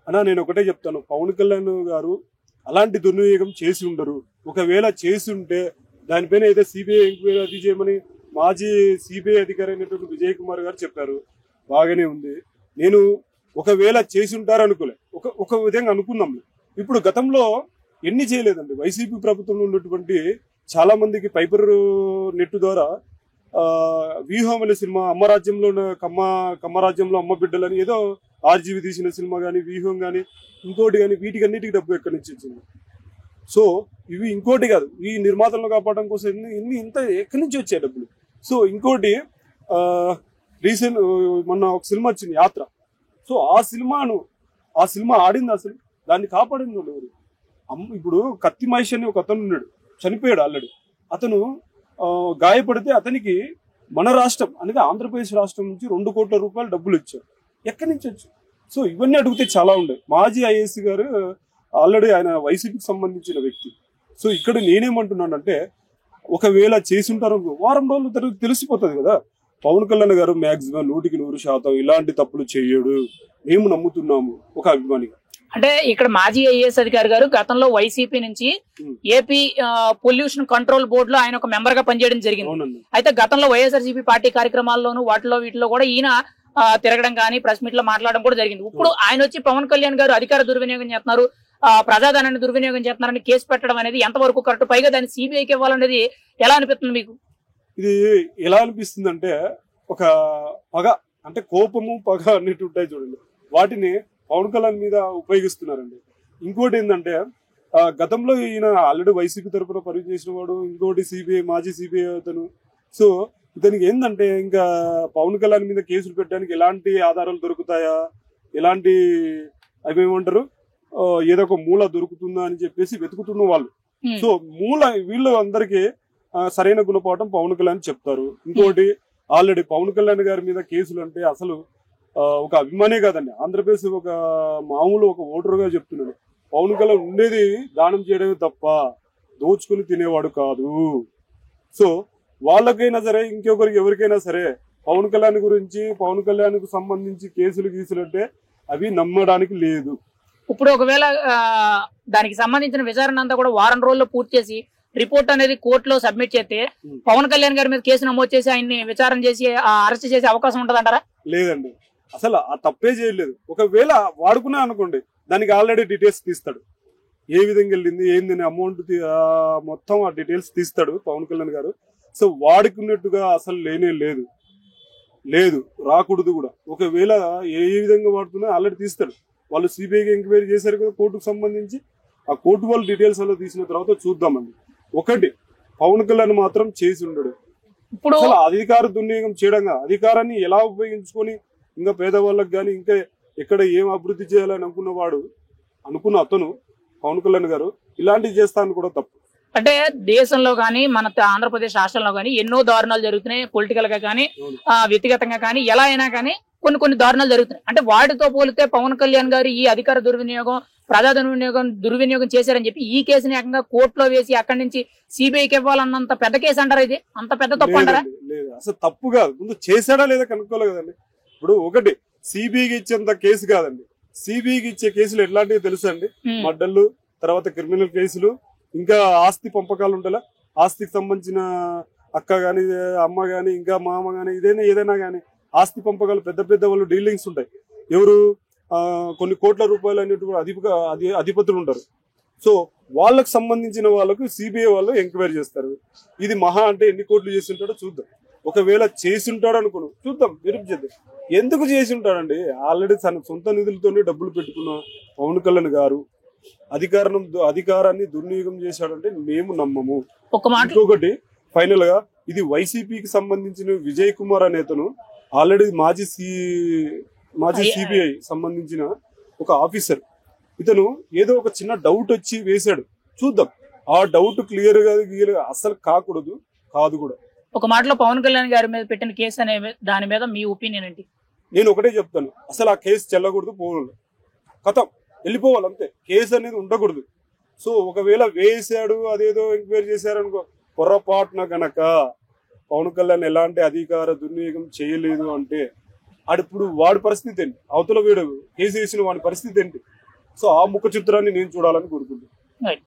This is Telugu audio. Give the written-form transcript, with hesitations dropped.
అన్నా నేను ఒకటే చెప్తాను, పవన్ కళ్యాణ్ గారు అలాంటి దుర్వినియోగం చేసి ఉండరు. ఒకవేళ చేసి ఉంటే దానిపైన అయితే సిబిఐ ఎంక్వైరీ అది చేయమని మాజీ సిబిఐ అధికారి అయినటువంటి విజయ్ కుమార్ గారు చెప్పారు. బాగానే ఉంది. నేను ఒకవేళ చేసి ఉంటారు అనుకోలే, ఒక విధంగా అనుకున్నాం. ఇప్పుడు గతంలో ఎన్ని చేయలేదండి వైసీపీ ప్రభుత్వంలో ఉన్నటువంటి చాలా మందికి ఫైబర్ నెట్ ద్వారా వ్యూహం అనే సినిమా, అమ్మ రాజ్యంలో కమ్మ రాజ్యంలో అమ్మ బిడ్డలని ఏదో ఆర్జీవి తీసిన సినిమా కానీ, వ్యూహం కానీ, ఇంకోటి కానీ, వీటికన్నిటికీ డబ్బు ఎక్కడి నుంచి వచ్చింది? సో ఇవి ఇంకోటి కాదు, ఈ నిర్మాతలను కాపాడడం కోసం ఇంత ఎక్కడి నుంచి వచ్చాయి డబ్బులు? సో ఇంకోటి రీసెంట్ మొన్న ఒక సినిమా వచ్చింది యాత్ర. సో ఆ సినిమా ఆడింది, అసలు దాన్ని కాపాడింది ఎవరు? ఇప్పుడు కత్తి మహేష్ అని ఒక అతను ఉన్నాడు, చనిపోయాడు ఆల్రెడీ. అతను గాయపడితే అతనికి మన రాష్ట్రం అనేది ఆంధ్రప్రదేశ్ రాష్ట్రం నుంచి 2 కోట్ల రూపాయలు డబ్బులు ఇచ్చారు. ఎక్కడి నుంచి వచ్చాయి? సో ఇవన్నీ అడిగితే చాలా ఉన్నాయి. మాజీ ఐఏఎస్ గారు ఆల్రెడీ ఆయన వైసీపీకి సంబంధించిన వ్యక్తి. సో ఇక్కడ నేనేమంటున్నానంటే, ఒకవేళ చేసి ఉంటారు వారం రోజుల తర్వాత తెలిసిపోతుంది కదా. పవన్ కళ్యాణ్ గారు మాక్సిమం 100% ఇలాంటి తప్పులు చేయడు, మేము నమ్ముతున్నాము ఒక అభిమానిగా. అంటే ఇక్కడ మాజీ ఐఏఎస్ అధికారి గారు గతంలో వైసీపీ నుంచి ఏపీ పొల్యూషన్ కంట్రోల్ బోర్డు లో ఆయన ఒక మెంబర్ గా పనిచేయడం జరిగింది. అయితే గతంలో వైఎస్ఆర్సీపీ పార్టీ కార్యక్రమాల్లోనూ వీటిలో కూడా ఈయన తిరగడం కానీ ప్రెస్ మీట్ లో మాట్లాడడం కూడా జరిగింది. ఇప్పుడు ఆయన వచ్చి పవన్ కళ్యాణ్ గారు అధికార దుర్వినియోగం చేస్తున్నారు, ప్రజాధనాన్ని దుర్వినియోగం చేస్తున్నారని కేసు పెట్టడం అనేది ఎంతవరకు కరెక్ట్? పైగా దాన్ని సిబిఐకి ఇవ్వాలనేది ఎలా అనిపిస్తుంది మీకు? ఇది ఎలా అనిపిస్తుంది అంటే, ఒక పగ అంటే కోపము పగ అన్నిటి ఉంటాయి చూడండి, వాటిని పవన్ కళ్యాణ్ మీద ఉపయోగిస్తున్నారండి. ఇంకోటి ఏంటంటే, గతంలో ఈయన ఆల్రెడీ వైసీపీ తరఫున పనిచేసిన వాడు, ఇంకోటి సిబిఐ మాజీ సిబిఐ అతను. సో ఇతనికి ఏంటంటే, ఇంకా పవన్ కళ్యాణ్ మీద కేసులు పెట్టడానికి ఎలాంటి ఆధారాలు దొరుకుతాయా, ఎలాంటి అవి ఏమంటారు ఏదో ఒక మూల దొరుకుతుందా అని చెప్పేసి వెతుకుతున్న వాళ్ళు. సో వీళ్ళు అందరికీ సరైన గుణపాఠం పవన్ కళ్యాణ్ చెప్తారు. ఇంకోటి ఆల్రెడీ పవన్ కళ్యాణ్ గారి మీద కేసులు అంటే అసలు ఒక అభిమానే కాదండి, ఆంధ్రప్రదేశ్ ఒక మామూలు ఒక ఓటరుగా చెప్తున్నాడు. పవన్ కళ్యాణ్ ఉండేది దానం చేయడమే తప్ప దోచుకుని తినేవాడు కాదు. సో వాళ్ళకైనా సరే, ఇంకొకరికి ఎవరికైనా సరే పవన్ కళ్యాణ్ గురించి, పవన్ కళ్యాణ్ కు సంబంధించి కేసులు అంటే అవి నమ్మడానికి లేదు. ఇప్పుడు ఒకవేళ దానికి సంబంధించిన విచారణ అంతా కూడా వారం రోజుల్లో పూర్తి చేసి రిపోర్ట్ అనేది కోర్టులో సబ్మిట్ చేస్తే పవన్ కళ్యాణ్ గారి మీద కేసు నమోదు చేసి ఆయన్ని విచారణ చేసి అరెస్ట్ చేసే అవకాశం ఉంటదంటారా? లేదండి, అసలు ఆ తప్పే చేయలేదు. ఒకవేళ వాడుకున్నా అనుకోండి, దానికి ఆల్రెడీ డీటెయిల్స్ తీస్తాడు, ఏ విధంగా వెళ్ళింది ఏంది అమౌంట్ మొత్తం ఆ డీటెయిల్స్ తీస్తాడు పవన్ కళ్యాణ్ గారు. సో వాడుకున్నట్టుగా అసలు లేదు రాకూడదు కూడా. ఒకవేళ ఏ విధంగా వాడుతున్నా ఆల్రెడీ తీస్తాడు. వాళ్ళు సిబిఐకి ఎంక్వైరీ చేశారు కదా కోర్టుకు సంబంధించి, ఆ కోర్టు వాళ్ళు డీటెయిల్స్ అలా తీసిన తర్వాత చూద్దామండి. ఒకటి పవన్ కళ్యాణ్ మాత్రం చేసి ఉండడు. ఇప్పుడు అధికార దుర్వినియోగం చేయడం, అధికారాన్ని ఎలా ఉపయోగించుకొని ఇంకా పేదవాళ్ళకి కానీ ఇంకా ఎక్కడ ఏం అభివృద్ధి చేయాలని అనుకున్న అతను పవన్ కళ్యాణ్ గారు ఇలాంటివి చేస్తాను కూడా తప్పు. అంటే దేశంలో కానీ మన ఆంధ్రప్రదేశ్ రాష్ట్రంలో కానీ ఎన్నో దారుణాలు జరుగుతున్నాయి, పొలిటికల్ గా కానీ వ్యక్తిగతంగా కానీ ఎలా అయినా కానీ కొన్ని దారుణాలు జరుగుతున్నాయి. అంటే వాటితో పోలితే పవన్ కళ్యాణ్ గారు ఈ అధికార దుర్వినియోగం, ప్రజా దుర్వినియోగం చేశారని చెప్పి ఈ కేసుని ఏకంగా కోర్టులో వేసి అక్కడి నుంచి సిబిఐకి ఇవ్వాలన్నంత పెద్ద కేసు అంటారా? ఇది అంత పెద్ద తప్పు అంటారా? లేదు, అసలు తప్పు కాదు. ముందు చేశాడా లేదా కనుక్కోవాలి కదండి. ఇప్పుడు ఒకటి సిబిఐకి ఇచ్చేంత కేసు కాదండి. సిబిఐకి ఇచ్చే కేసులు ఎట్లాంటివి తెలుసా అండి? మర్డర్లు, తర్వాత క్రిమినల్ కేసులు, ఇంకా ఆస్తి పంపకాలు ఉంటాయి. ఆస్తికి సంబంధించిన అక్క గాని, అమ్మ గాని, ఇంకా మామ గాని, ఏదైనా గాని ఆస్తి పంపకాలు పెద్ద వాళ్ళు డీలింగ్స్ ఉంటాయి. ఎవరు కొన్ని కోట్ల రూపాయలు అనేటువంటి అధిపతులు ఉంటారు. సో వాళ్ళకు సంబంధించిన వాళ్ళకు సిబిఐ వాళ్ళు ఎంక్వైరీ చేస్తారు. ఇది మహా అంటే ఎన్ని కోట్లు చేసి ఉంటాడో చూద్దాం. ఒకవేళ చేసి ఉంటాడు అనుకోను, చూద్దాం, నిరూపించేద్దాం. ఎందుకు చేసి ఉంటాడండి? ఆల్రెడీ తన సొంత నిధులతోనే డబ్బులు పెట్టుకున్న పవన్ కళ్యాణ్ గారు అధికారాన్ని దుర్వినియోగం చేశాడంటే మేము నమ్మము. ఇంకొకటి ఫైనల్ గా, ఇది వైసీపీకి సంబంధించిన విజయ్ కుమార్ అనేతను ఆల్రెడీ మాజీ సిబిఐ సంబంధించిన ఒక ఆఫీసర్. ఇతను ఏదో ఒక చిన్న డౌట్ వచ్చి వేశాడు, చూద్దాం. ఆ డౌట్ క్లియర్ గా అసలు కాదు కూడా. ఒక మాటలో పవన్ కళ్యాణ్ గారి మీద పెట్టిన కేసు అనే దాని మీద మీ ఒపీనియన్ ఏంటి? నేను ఒకటే చెప్తాను, అసలు ఆ కేసు చెల్లకూడదు, పోవాలి, కథం వెళ్ళిపోవాలి, అంతే. కేసు అనేది ఉండకూడదు. సో ఒకవేళ వేసాడు, అదేదో ఎంక్వైరీ చేశారనుకో, పొరపాటున గనక పవన్ కళ్యాణ్ ఎలాంటి అధికార దుర్వినియోగం చేయలేదు అంటే ఇప్పుడు వాడి పరిస్థితి ఏంటి? అవతల వీడు కేసు వేసిన వాడి పరిస్థితి ఏంటి? సో ఆ ముఖ చిత్రాన్ని నేను చూడాలని కోరుకుంటున్నాను. Right.